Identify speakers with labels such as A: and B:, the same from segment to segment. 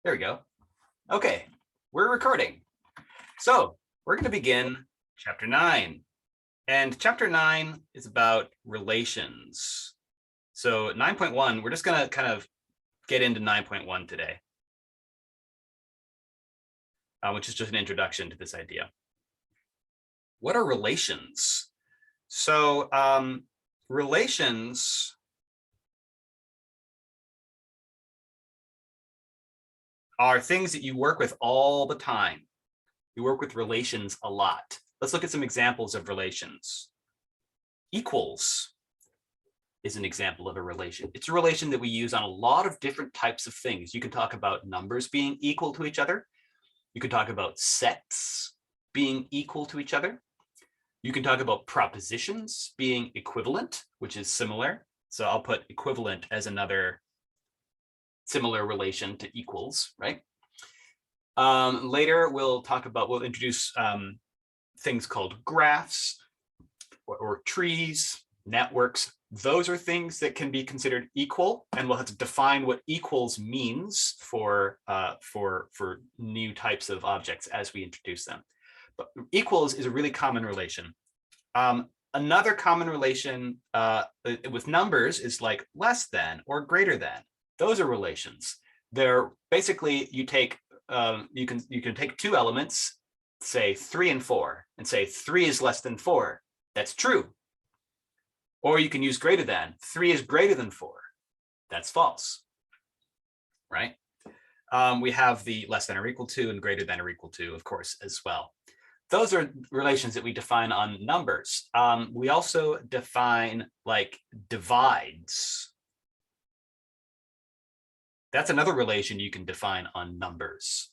A: There we go. Okay, we're recording. So we're going to begin chapter 9. And chapter 9 is about relations. So 9.1, we're just going to kind of get into 9.1 today, which is just an introduction to this idea. What are relations? So relations are things that you work with all the time. You work with relations a lot. Let's look at some examples of relations. Equals is an example of a relation. It's a relation that we use on a lot of different types of things. You can talk about numbers being equal to each other. You can talk about sets being equal to each other. You can talk about propositions being equivalent, which is similar. So I'll put equivalent as another similar relation to equals, right? Later, we'll introduce things called graphs or trees, networks. Those are things that can be considered equal, and we'll have to define what equals means for new types of objects as we introduce them. But equals is a really common relation. Another common relation with numbers is like less than or greater than. Those are relations. They're basically you can take two elements, say 3 and 4, and say 3 is less than 4. That's true. Or you can use greater than. 3 is greater than 4. That's false. Right? We have the less than or equal to and greater than or equal to, of course, as well. Those are relations that we define on numbers. We also define like divides. That's another relation you can define on numbers.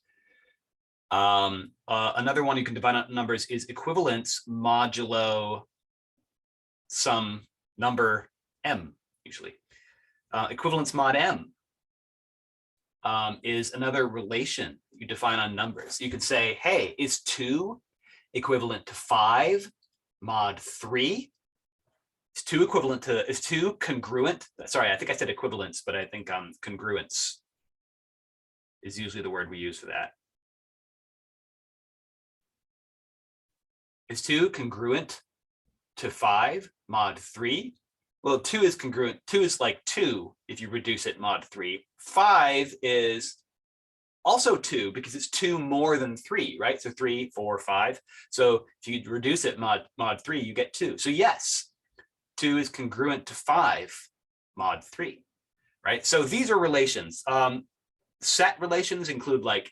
A: Another one you can define on numbers is equivalence modulo some number m, usually. Equivalence mod m is another relation you define on numbers. You could say, hey, is 2 equivalent to 5 mod 3? Is 2 congruent? Sorry, I think I said equivalence, but I think congruence is usually the word we use for that. Is 2 congruent to 5 mod 3? Well, 2 is congruent. 2 is like 2 if you reduce it mod 3. 5 is also 2 because it's 2 more than 3, right? So 3, 4, 5. So if you reduce it mod 3, you get 2. So yes, 2 is congruent to 5 mod 3, right? So these are relations. Set relations include like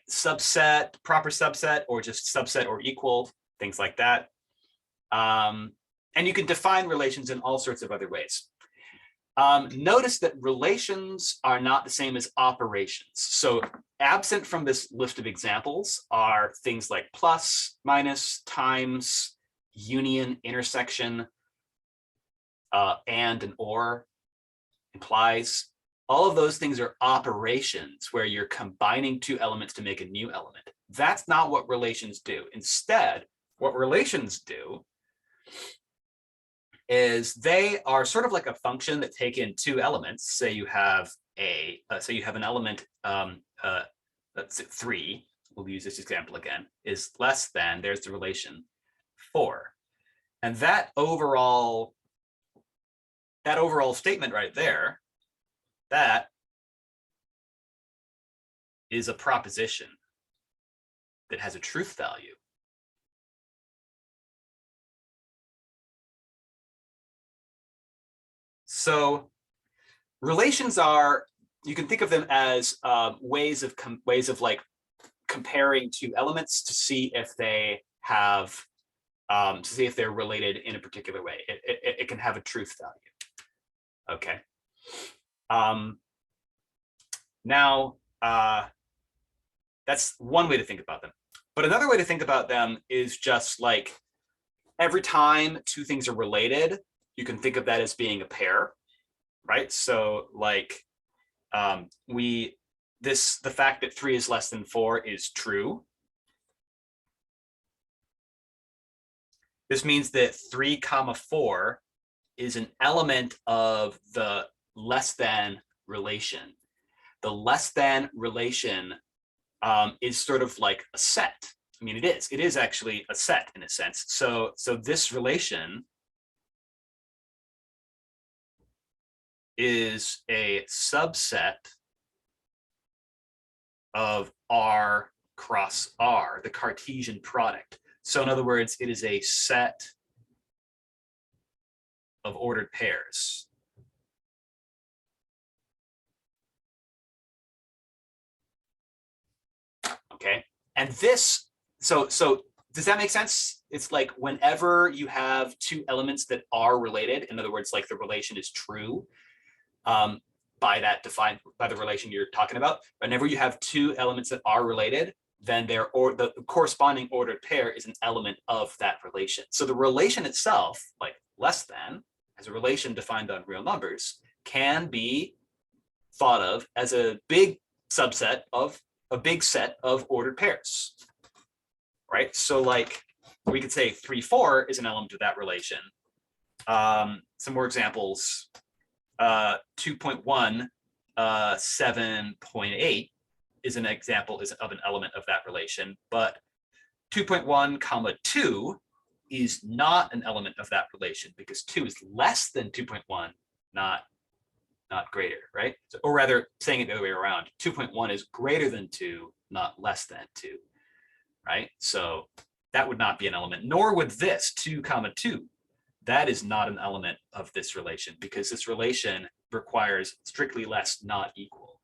A: subset, proper subset, or just subset or equal, things like that. And you can define relations in all sorts of other ways. Notice that relations are not the same as operations. So absent from this list of examples are things like plus, minus, times, union, intersection, and or, implies. All of those things are operations where you're combining two elements to make a new element. That's not what relations do. Instead, what relations do is they are sort of like a function that take in two elements. Say you have an element, let's say 3, we'll use this example again, is less than, there's the relation 4. And that overall statement right there, that is a proposition that has a truth value. So relations are, you can think of them as ways of like comparing two elements to see if they have, to see if they're related in a particular way. It can have a truth value. Okay. Now, that's one way to think about them. But another way to think about them is just like every time two things are related, you can think of that as being a pair, right? So like the fact that 3 is less than 4 is true. This means that 3, 4 is an element of the less than relation. The less than relation is sort of like a set. I mean, it is actually a set in a sense. So this relation is a subset of R cross R, the Cartesian product. So in other words, it is a set of ordered pairs. Okay, and this, so does that make sense? It's like whenever you have two elements that are related, in other words, like the relation is true, by that defined by the relation you're talking about, whenever you have two elements that are related, then the corresponding ordered pair is an element of that relation. So the relation itself, like less than, as a relation defined on real numbers, can be thought of as a big subset of a big set of ordered pairs, right? So like we could say 3, 4 is an element of that relation. Some more examples. 2.1, 7.8 is an example of an element of that relation, but 2.1 comma 2 is not an element of that relation because 2 is less than 2.1, not greater, right? So, or rather, saying it the other way around, 2.1 is greater than 2, not less than 2, right? So that would not be an element, nor would this 2 comma 2. That is not an element of this relation because this relation requires strictly less, not equal,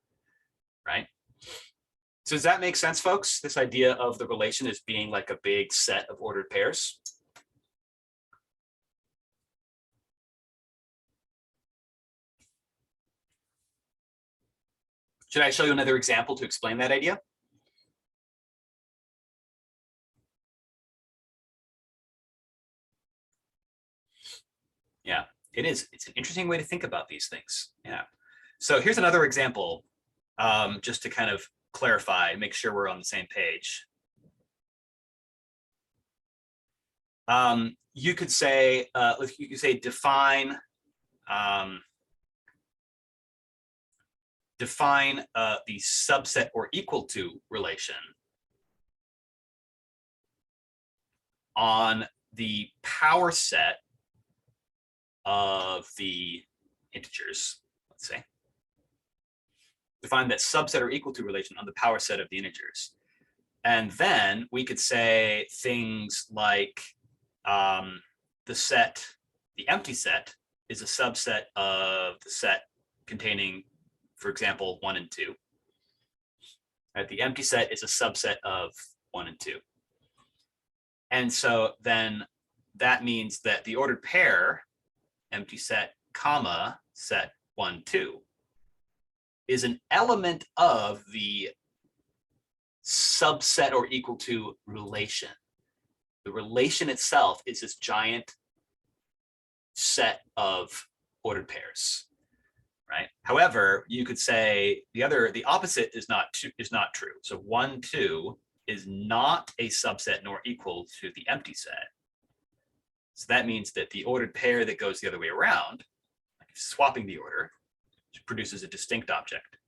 A: right? So does that make sense, folks? This idea of the relation as being like a big set of ordered pairs? Should I show you another example to explain that idea? Yeah, it is. It's an interesting way to think about these things. Yeah. So here's another example, just to kind of clarify, make sure we're on the same page. You could say, define the subset or equal to relation on the power set of the integers, let's say. Define that subset or equal to relation on the power set of the integers. And then we could say things like the empty set is a subset of the set containing, for example, 1 and 2. Right? The empty set is a subset of 1 and 2. And so then that means that the ordered pair, empty set, comma, set 1, 2, is an element of the subset or equal to relation. The relation itself is this giant set of ordered pairs, right? However, you could say the opposite is not true. So 1, 2 is not a subset nor equal to the empty set. So that means that the ordered pair that goes the other way around, like swapping the order, produces a distinct object.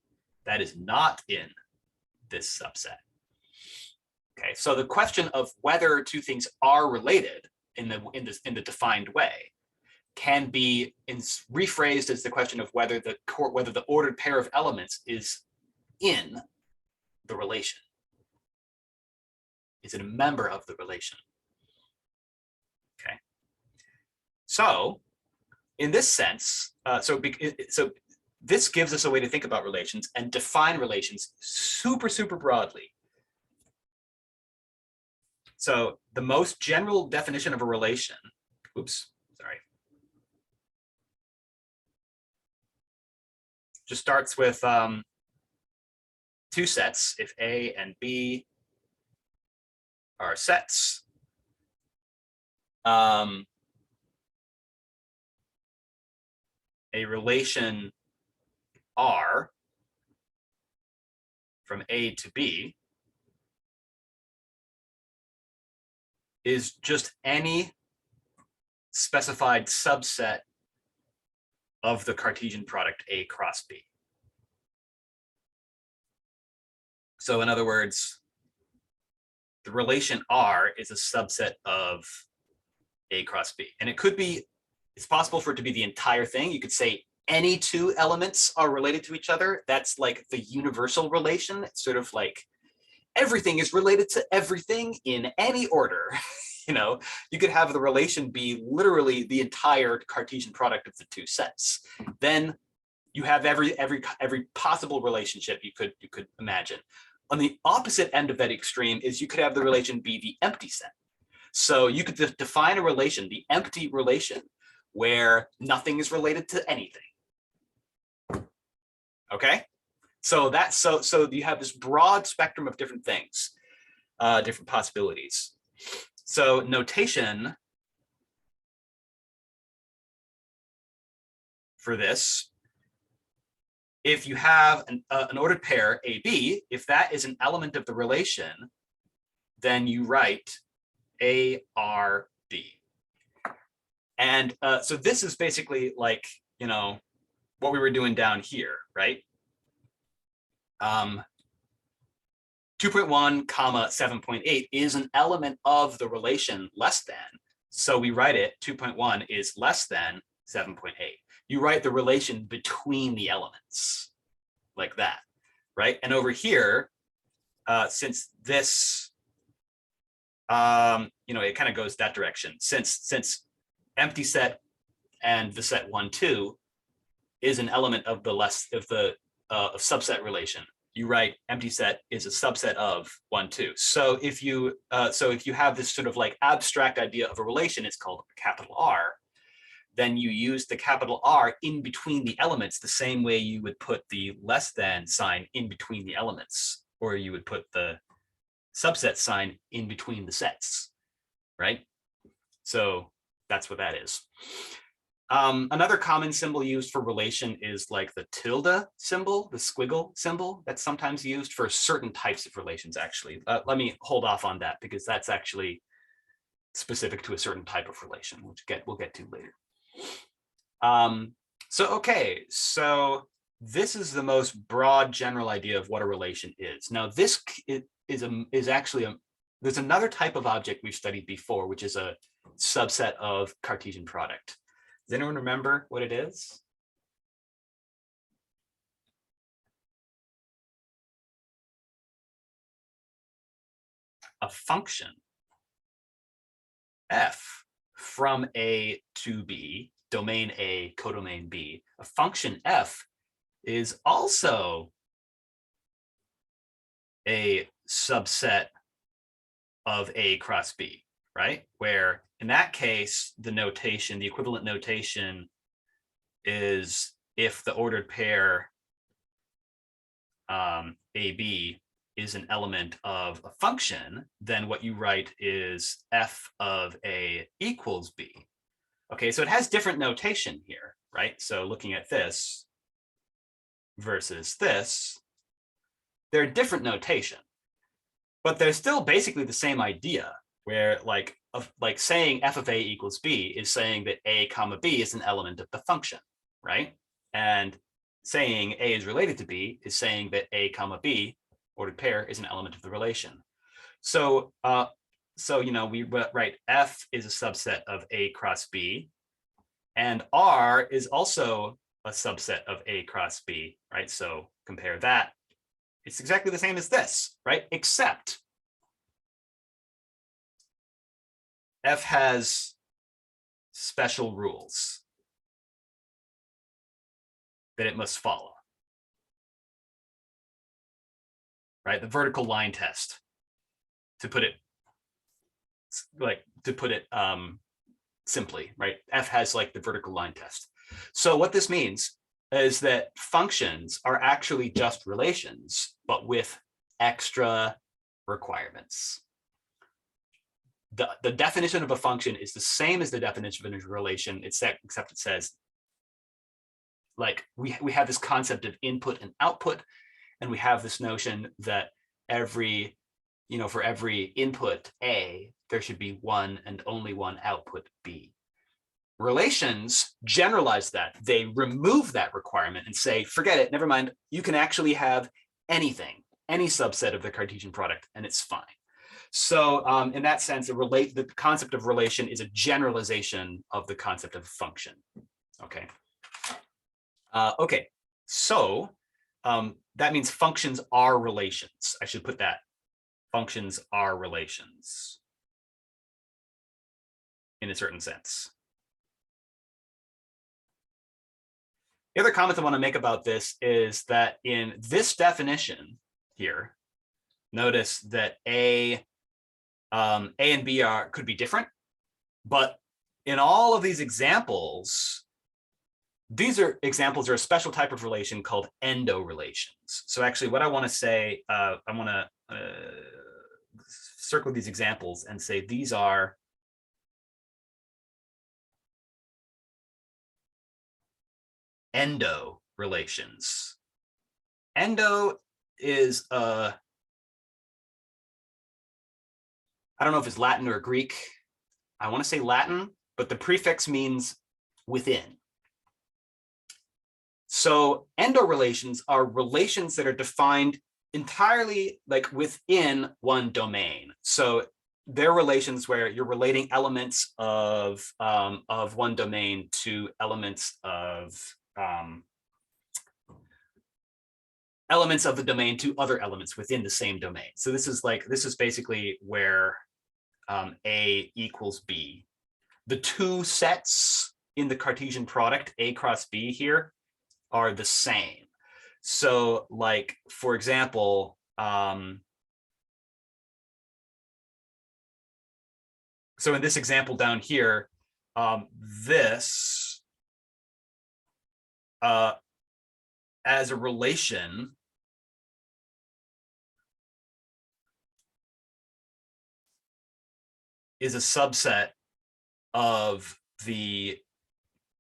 A: That is not in this subset. Okay, so the question of whether two things are related in the defined way can be rephrased as the question of whether the ordered pair of elements is in the relation. Is it a member of the relation? Okay. So in this sense, so this gives us a way to think about relations and define relations super, super broadly. So the most general definition of a relation, just starts with two sets. If A and B are sets, a relation R from A to B is just any specified subset of the Cartesian product A cross B. So in other words, the relation R is a subset of A cross B. And it could be, it's possible for it to be the entire thing. You could say any two elements are related to each other. That's like the universal relation. It's sort of like everything is related to everything in any order. You know, you could have the relation be literally the entire Cartesian product of the two sets. Then you have every possible relationship you could imagine. On the opposite end of that extreme is you could have the relation be the empty set. So you could define a relation, the empty relation, where nothing is related to anything. Okay, so that's so you have this broad spectrum of different things, different possibilities. So notation for this, if you have an ordered pair AB, if that is an element of the relation, then you write ARB. And so this is basically like, you know, what we were doing down here, right? 2.1 comma 7.8 is an element of the relation less than. So we write it 2.1 is less than 7.8. You write the relation between the elements like that, right? And over here, since this, you know, it kind of goes that direction. Since empty set and the set 1, 2 is an element of the subset relation, you write empty set is a subset of 1, 2. So if you have this sort of like abstract idea of a relation, it's called capital R, then you use the capital R in between the elements the same way you would put the less than sign in between the elements, or you would put the subset sign in between the sets, right? So that's what that is. Another common symbol used for relation is like the tilde symbol, the squiggle symbol. That's sometimes used for certain types of relations, actually. Let me hold off on that because that's actually specific to a certain type of relation, which we'll get to later. Okay, so this is the most broad general idea of what a relation is. Now, this is actually there's another type of object we've studied before, which is a subset of Cartesian product. Does anyone remember what it is? A function f from A to B, domain A, codomain B. A function f is also a subset of A cross B, right? Where in that case, the notation, the equivalent notation is if the ordered pair AB is an element of a function, then what you write is f of A equals B. Okay, so it has different notation here, right? So looking at this versus this, they're different notation, but they're still basically the same idea, where like saying f of A equals B is saying that A comma B is an element of the function, right? And saying A is related to B is saying that A comma B, ordered pair, is an element of the relation. So you know, we write f is a subset of A cross B, and R is also a subset of A cross B, right? So compare that. It's exactly the same as this, right? Except F has special rules that it must follow, right? The vertical line test, to put it simply, right? F has like the vertical line test. So what this means is that functions are actually just relations, but with extra requirements. The definition of a function is the same as the definition of a relation, except it says, like, we have this concept of input and output, and we have this notion that for every input A, there should be one and only one output B. Relations generalize that. They remove that requirement and say, forget it, never mind, you can actually have anything. any subset of the Cartesian product, and it's fine. So in that sense, the concept of relation is a generalization of the concept of function. Okay. Okay. So that means functions are relations. I should put that. Functions are relations in a certain sense. The other comment I want to make about this is that in this definition here, notice that A and B could be different, but in all of these examples, these are examples are a special type of relation called endo relations. So actually what I want to say, I want to circle these examples and say these are endo relations. Endo is I don't know if it's Latin or Greek. I want to say Latin, but the prefix means within. So endo relations are relations that are defined entirely like within one domain. So they're relations where you're relating elements of one domain to elements of the domain to other elements within the same domain. So this is basically where A equals B. The two sets in the Cartesian product, A cross B here, are the same. So like, for example, so in this example down here, this as a relation is a subset of the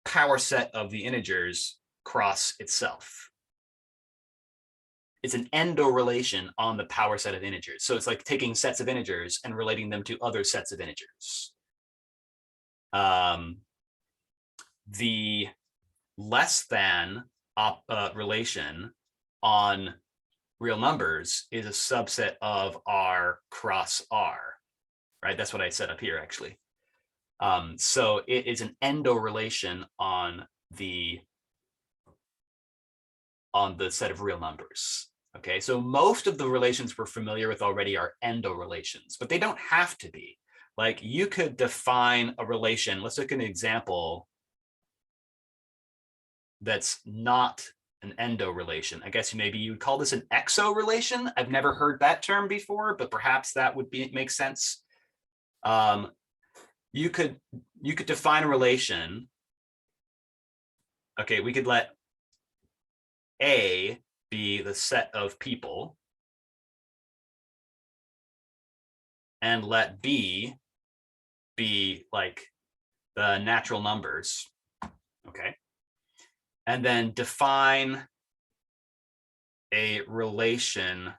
A: power set of the integers cross itself. It's an endo relation on the power set of integers. So it's like taking sets of integers and relating them to other sets of integers. The less than relation on real numbers is a subset of R cross R, right? That's what I set up here, actually. So it is an endo relation on the set of real numbers. Okay, so most of the relations we're familiar with already are endo relations, but they don't have to be. Like you could define a relation. Let's look at an example that's not an endo relation. I guess maybe you would call this an exo relation. I've never heard that term before, but perhaps that would make sense. You could define a relation. Okay, we could let A be the set of people and let B be like the natural numbers. Okay. And then define a relation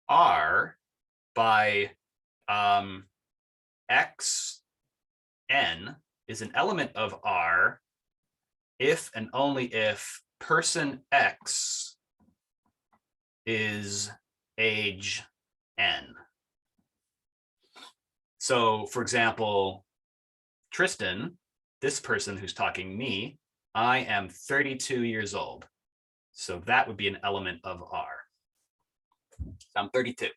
A: R by X n is an element of R if and only if person X is age n. So for example, Tristan, this person who's talking me, I am 32 years old. So that would be an element of R. I'm 32,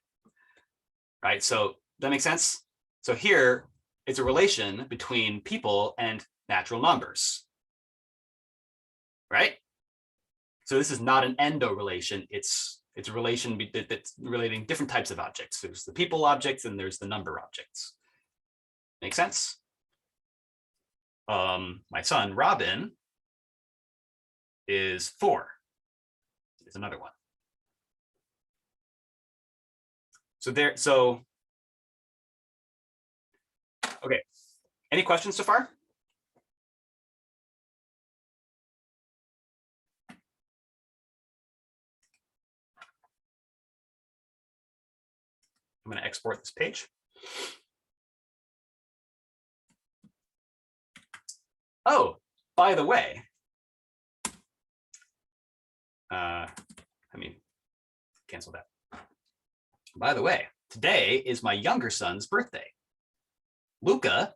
A: right? So that makes sense? So here it's a relation between people and natural numbers, right? So this is not an endo relation. It's a relation that's relating different types of objects. There's the people objects and there's the number objects. Make sense? My son, Robin, is 4. Here's another one. So okay. Any questions so far? I'm going to export this page. Oh, by the way, cancel that. By the way, today is my younger son's birthday. Luca,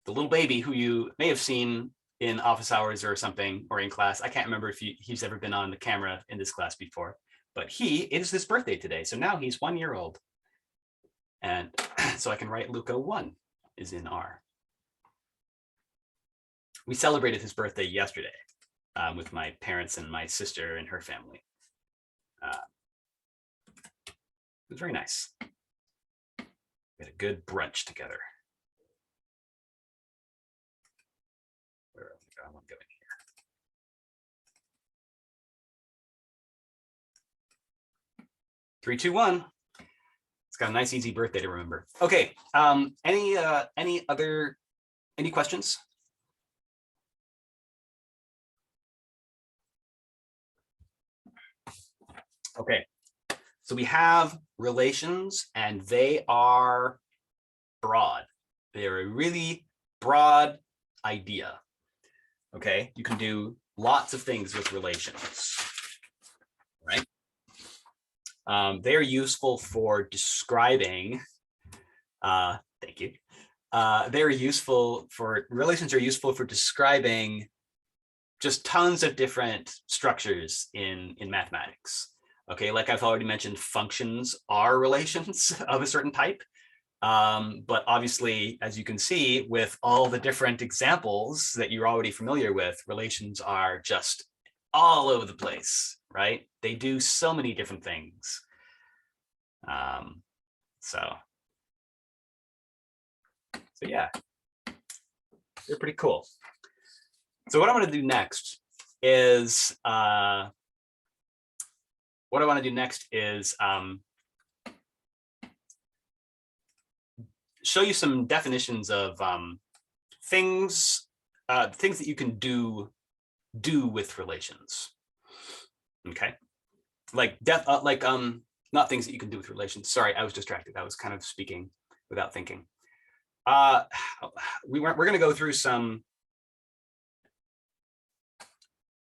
A: the little baby who you may have seen in office hours or something, or in class. I can't remember if he's ever been on the camera in this class before, but it is his birthday today. So now he's 1 year old. And so I can write Luca 1 is in R. We celebrated his birthday yesterday with my parents and my sister and her family. It was very nice. We had a good brunch together. Where I want to go in here. Three, two, one. It's got a nice, easy birthday to remember. Okay. Any questions? Okay. So we have relations, and they are broad. They're a really broad idea. Okay, you can do lots of things with relations, right? They're useful for describing. Thank you. Relations are useful for describing just tons of different structures in mathematics. Okay, like I've already mentioned, functions are relations of a certain type. But obviously, as you can see, with all the different examples that you're already familiar with, relations are just all over the place, right? They do so many different things. So yeah, they're pretty cool. So what I'm going to do next is show you some definitions of things that you can do with relations. Okay, not things that you can do with relations. Sorry, I was distracted. I was kind of speaking without thinking. We're going to go through some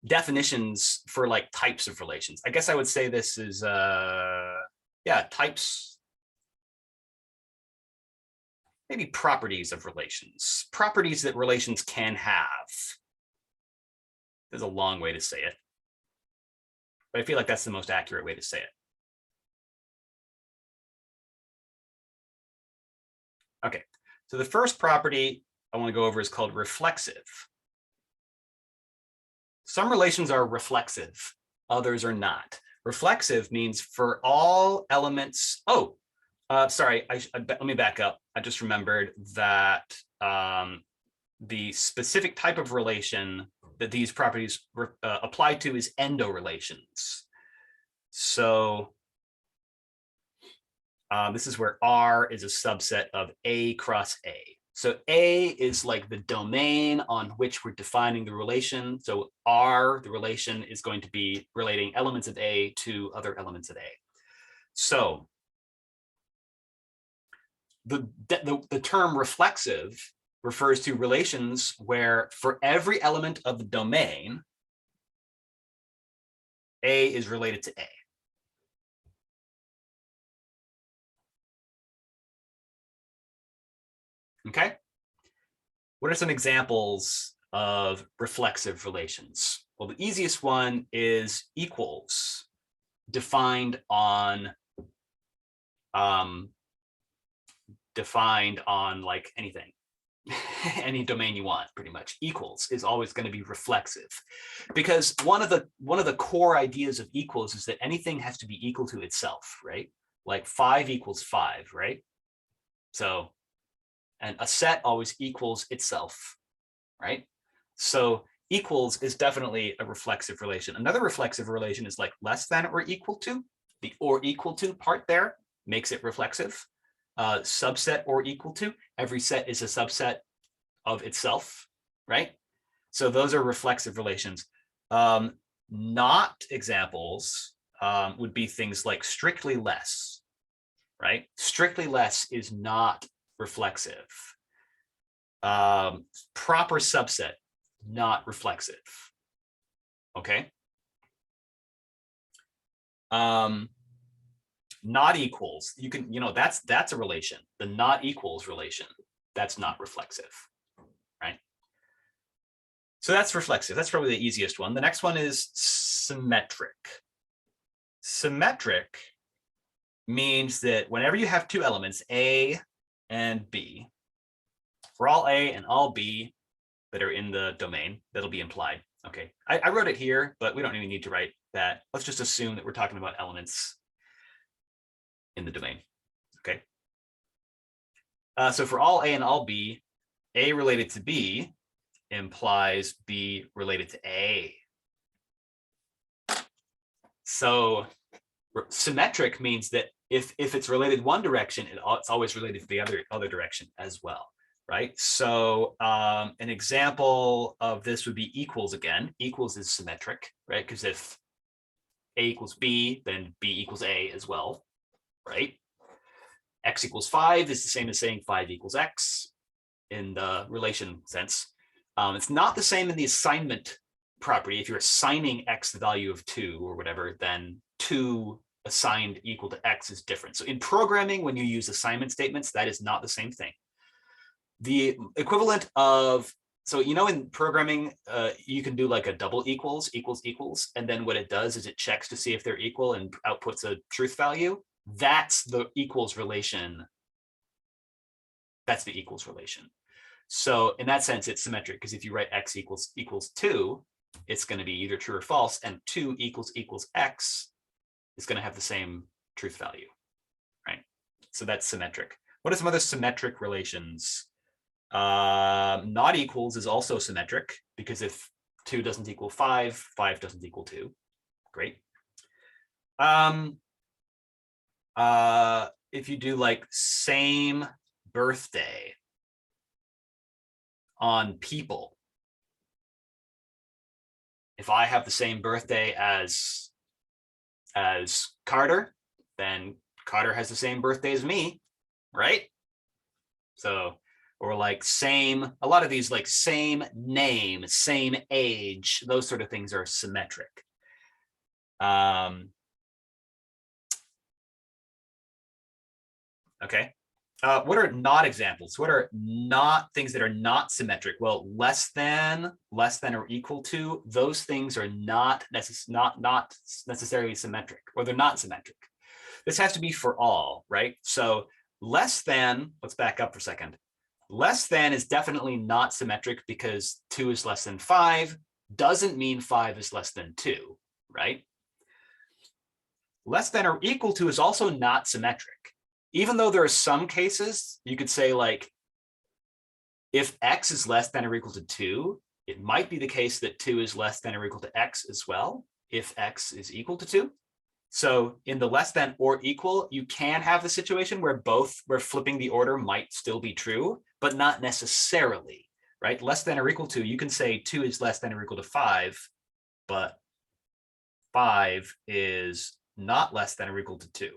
A: definitions for like types of relations. I guess I would say this is types, maybe properties of relations, properties that relations can have. There's a long way to say it, but I feel like that's the most accurate way to say it. Okay, so the first property I want to go over is called reflexive. Some relations are reflexive, others are not. Reflexive means for all elements. Sorry, let me back up. I just remembered that the specific type of relation that these properties apply to is endorelations. So this is where R is a subset of A cross A. So A is like the domain on which we're defining the relation. So R, the relation, is going to be relating elements of A to other elements of A. So the term reflexive refers to relations where for every element of the domain, A is related to A. Okay. What are some examples of reflexive relations? Well, the easiest one is equals, defined on like anything, any domain you want, pretty much. Equals is always going to be reflexive, because one of the core ideas of equals is that anything has to be equal to itself, right? Like 5 equals 5, right? So, and a set always equals itself, right? So equals is definitely a reflexive relation. Another reflexive relation is like less than or equal to. The or equal to part there makes it reflexive. Subset or equal to, every set is a subset of itself, right? So those are reflexive relations. Not examples would be things like strictly less, right? Strictly less is not reflexive. Proper subset, not reflexive. Okay. Not equals, you can, that's a relation. The not equals relation, that's not reflexive, right? So that's reflexive. That's probably the easiest one. The next one is symmetric. Symmetric means that whenever you have two elements, A and B, for all A and all B that are in the domain, that'll be implied. Okay, I wrote it here, but we don't even need to write that. Let's just assume that we're talking about elements in the domain. Okay. So for all A and all B, A related to B implies B related to A. So symmetric means that if it's related one direction, it's always related to the other direction as well, right? So an example of this would be equals again. Equals is symmetric, right? Because if A equals B, then B equals A as well, right? X equals 5 is the same as saying 5 equals X in the relation sense. It's not the same in the assignment property. If you're assigning X the value of 2 or whatever, then 2 assigned equal to X is different. So in programming, when you use assignment statements, that is not the same thing. The equivalent of, so in programming, you can do like a double equals, and then what it does is it checks to see if they're equal and outputs a truth value. That's the equals relation. That's the equals relation. So in that sense, it's symmetric, because if you write X equals 2, it's going to be either true or false, and 2 equals X is going to have the same truth value, right? So that's symmetric. What are some other symmetric relations? Not equals is also symmetric, because if 2 doesn't equal 5, 5 doesn't equal 2. Great. If you do like same birthday on people, if I have the same birthday as Carter, then Carter has the same birthday as me, right? So, or like same, a lot of these like same name, same age, those sort of things are symmetric. Okay. What are not examples? What are not things that are not symmetric? Well, less than or equal to, those things are not necessarily symmetric, or they're not symmetric. This has to be for all, right? So less than, let's back up for a second. Less than is definitely not symmetric, because 2 is less than 5 doesn't mean 5 is less than 2, right? Less than or equal to is also not symmetric. Even though there are some cases, you could say like, if X is less than or equal to 2, it might be the case that 2 is less than or equal to X as well, if X is equal to 2. So in the less than or equal, you can have the situation where flipping the order might still be true, but not necessarily, right? Less than or equal to, you can say 2 is less than or equal to 5, but 5 is not less than or equal to 2.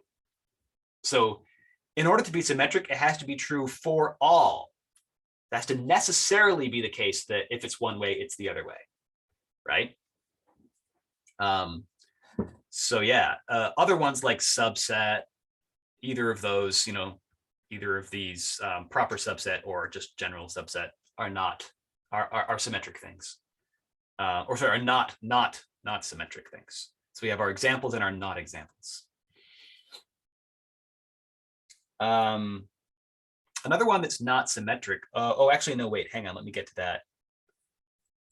A: So in order to be symmetric, it has to be true for all. It has to necessarily be the case that if it's one way, it's the other way, right? So yeah, other ones like subset, either of those, either of these proper subset or just general subset are symmetric things, or sorry, are not symmetric things. So we have our examples and our not examples. Another one that's not symmetric. Oh, actually, no, wait, hang on. Let me get to that.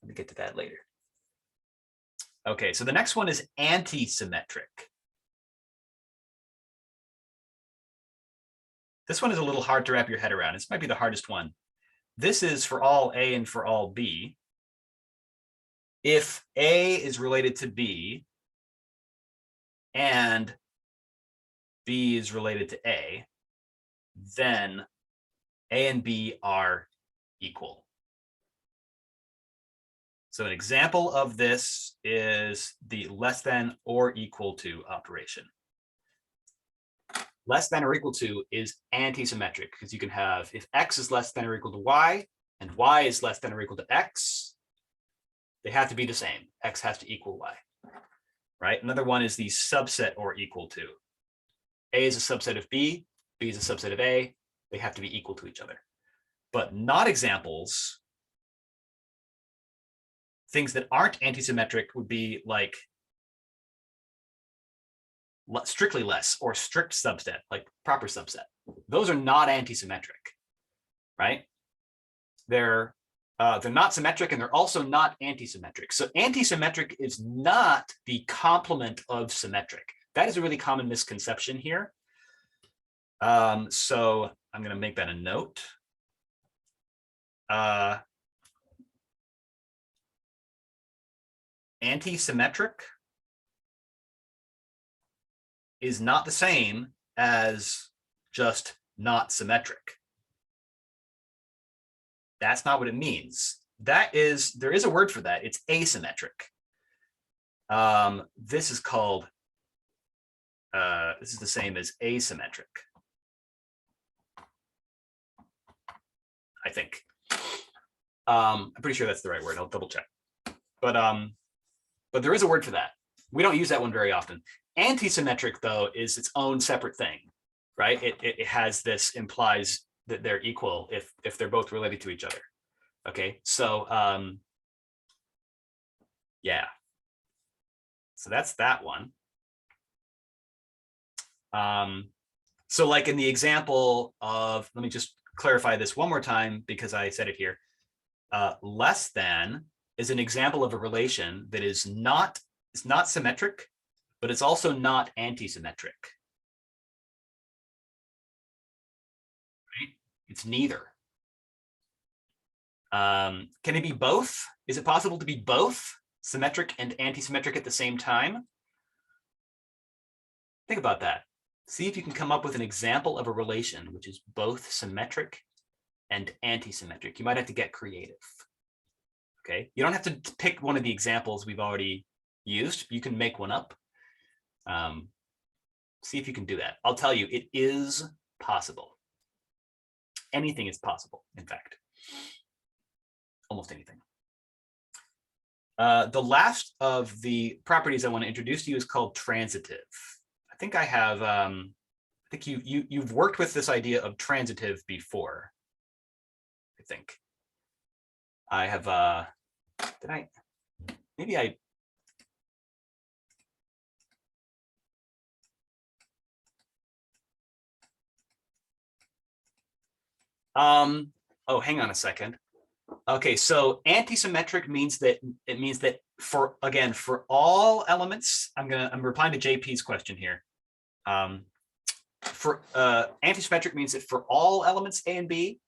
A: Let me get to that later. Okay, so the next one is anti-symmetric. This one is a little hard to wrap your head around. This might be the hardest one. This is for all A and for all B. If A is related to B and B is related to A, then A and B are equal. So an example of this is the less than or equal to operation. Less than or equal to is anti-symmetric, because you can have, if X is less than or equal to Y and Y is less than or equal to X, they have to be the same. X has to equal Y, right? Another one is the subset or equal to. A is a subset of B is a subset of A. They have to be equal to each other. But not examples, things that aren't antisymmetric would be like strictly less or strict subset, like proper subset. Those are not antisymmetric, right? They're not symmetric, and they're also not antisymmetric. So antisymmetric is not the complement of symmetric. That is a really common misconception here. So I'm going to make that a note. Antisymmetric is not the same as just not symmetric. That's not what it means. There is a word for that. It's asymmetric. This is called, this is the same as asymmetric, I think. I'm pretty sure that's the right word. I'll double check. But there is a word for that. We don't use that one very often. Antisymmetric, though, is its own separate thing, right? It has this, implies that they're equal if they're both related to each other. Okay, so yeah. So that's that one. So like in the example of, let me just clarify this one more time because I said it here. Less than is an example of a relation that is not symmetric, but it's also not antisymmetric. Right? It's neither. Can it be both? Is it possible to be both symmetric and antisymmetric at the same time? Think about that. See if you can come up with an example of a relation which is both symmetric and antisymmetric. You might have to get creative. Okay, you don't have to pick one of the examples we've already used. You can make one up. See if you can do that. I'll tell you, it is possible. Anything is possible, in fact. Almost anything. The last of the properties I want to introduce to you is called transitive. I think I have, I think you've worked with this idea of transitive before, I think. I have, maybe I, oh, hang on a second. Okay, so antisymmetric means that for all elements, I'm replying to JP's question here. For antisymmetric means that for all elements A and B,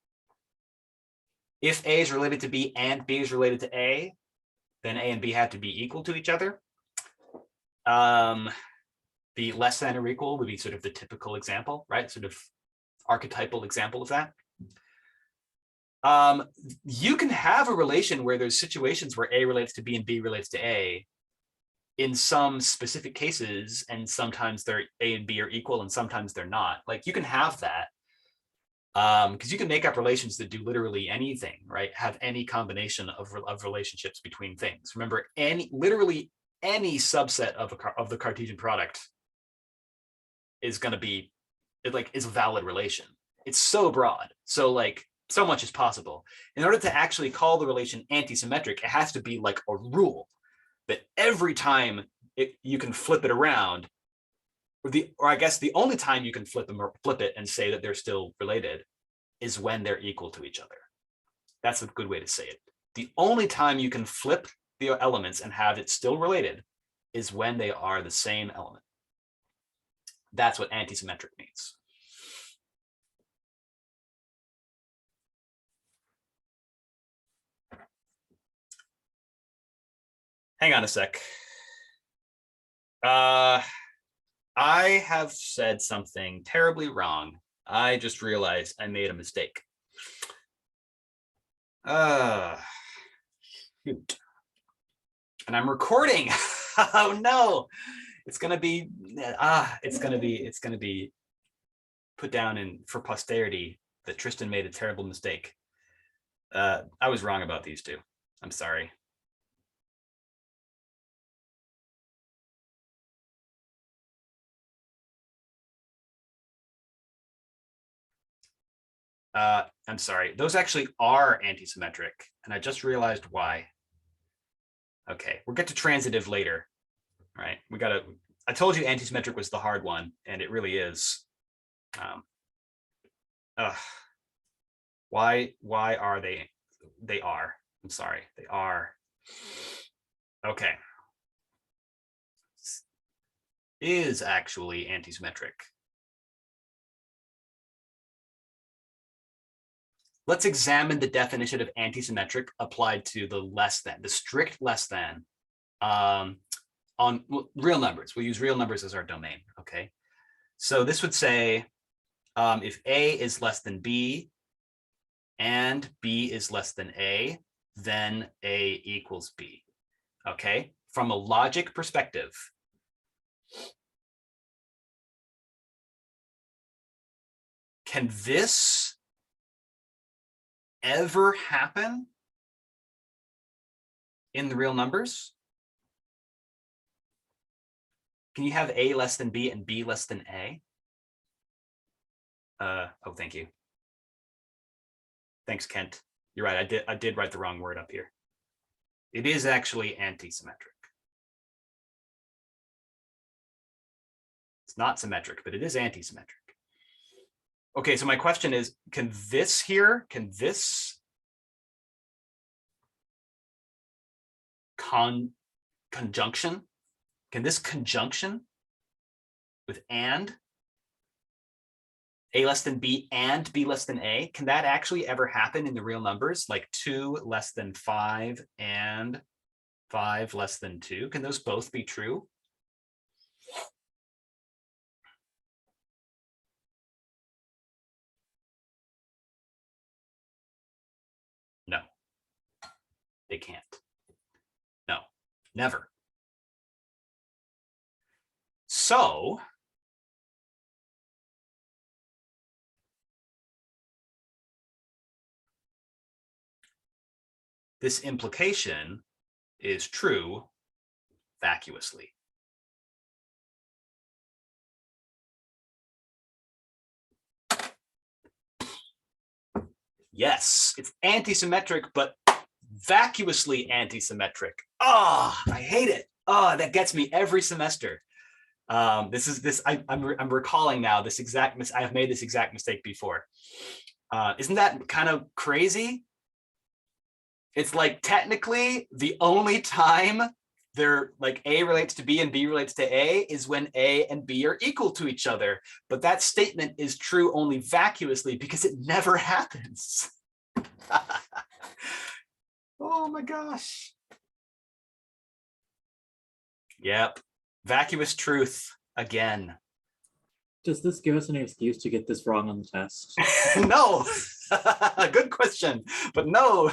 A: if A is related to B and B is related to A, then A and B have to be equal to each other. The less than or equal would be sort of the typical example, right? Sort of archetypal example of that. You can have a relation where there's situations where A relates to B and B relates to A in some specific cases, and sometimes they're A and B are equal and sometimes they're not. Like you can have that because you can make up relations that do literally anything, right? Have any combination of relationships between things. Remember, literally any subset of the Cartesian product is going to be is a valid relation. It's so broad. So like so much is possible. In order to actually call the relation antisymmetric, it has to be like a rule that every time you can flip it around, or I guess the only time you can flip it and say that they're still related is when they're equal to each other. That's a good way to say it. The only time you can flip the elements and have it still related is when they are the same element. That's what antisymmetric means. Hang on a sec. I have said something terribly wrong. I just realized I made a mistake. Shoot. And I'm recording. Oh no. It's gonna be put down for posterity that Tristan made a terrible mistake. I was wrong about these two. I'm sorry. I'm sorry, those actually are antisymmetric, and I just realized why. Okay, we'll get to transitive later, right? I told you antisymmetric was the hard one, and it really is. Why are they? They are. I'm sorry, they are. Okay. Is actually antisymmetric. Let's examine the definition of antisymmetric applied to the less than, the strict less than, on real numbers. We'll use real numbers as our domain, okay? So this would say if A is less than B and B is less than A, then A equals B, okay? From a logic perspective, can this ever happen in the real numbers? Can you have A less than B and B less than A? Oh, thank you. Thanks, Kent. You're right. I did write the wrong word up here. It is actually anti-symmetric. It's not symmetric, but it is anti-symmetric. Okay, so my question is, can this conjunction, can this conjunction with and A less than B and B less than A, can that actually ever happen in the real numbers? Like 2 less than 5 and 5 less than 2? Can those both be true? No, they can't. No, never. So this implication is true vacuously. Yes, it's anti-symmetric, but vacuously anti-symmetric. Oh, I hate it. Oh, that gets me every semester. I'm recalling now this exact I have made this exact mistake before. Isn't that kind of crazy? It's like technically the only time they're like A relates to B and B relates to A is when A and B are equal to each other. But that statement is true only vacuously because it never happens. Oh my gosh. Yep. Vacuous truth again.
B: Does this give us an excuse to get this wrong on the test?
A: No. Good question, but no.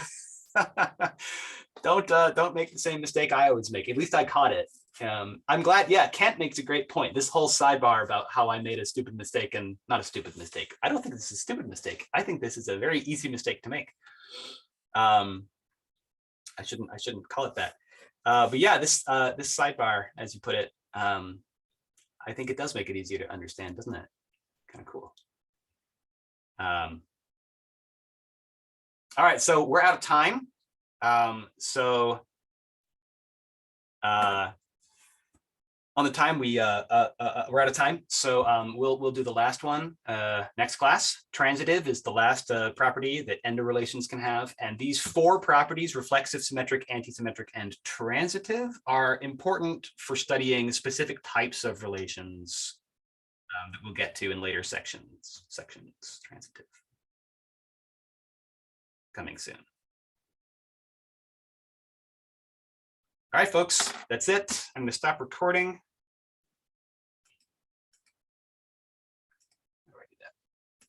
A: Don't make the same mistake I always make. At least I caught it. I'm glad. Yeah, Kent makes a great point. This whole sidebar about how I made a stupid mistake, and not a stupid mistake. I don't think this is a stupid mistake. I think this is a very easy mistake to make. I shouldn't call it that. But yeah, this sidebar, as you put it, I think it does make it easier to understand, doesn't it? Kind of cool. All right, so we're out of time. On the time we're out of time, so we'll do the last one next class. Transitive is the last property that ender relations can have, and these 4 properties, reflexive, symmetric, antisymmetric, and transitive, are important for studying specific types of relations that we'll get to in later sections. Transitive coming soon. All right, folks, that's it. I'm going to stop recording.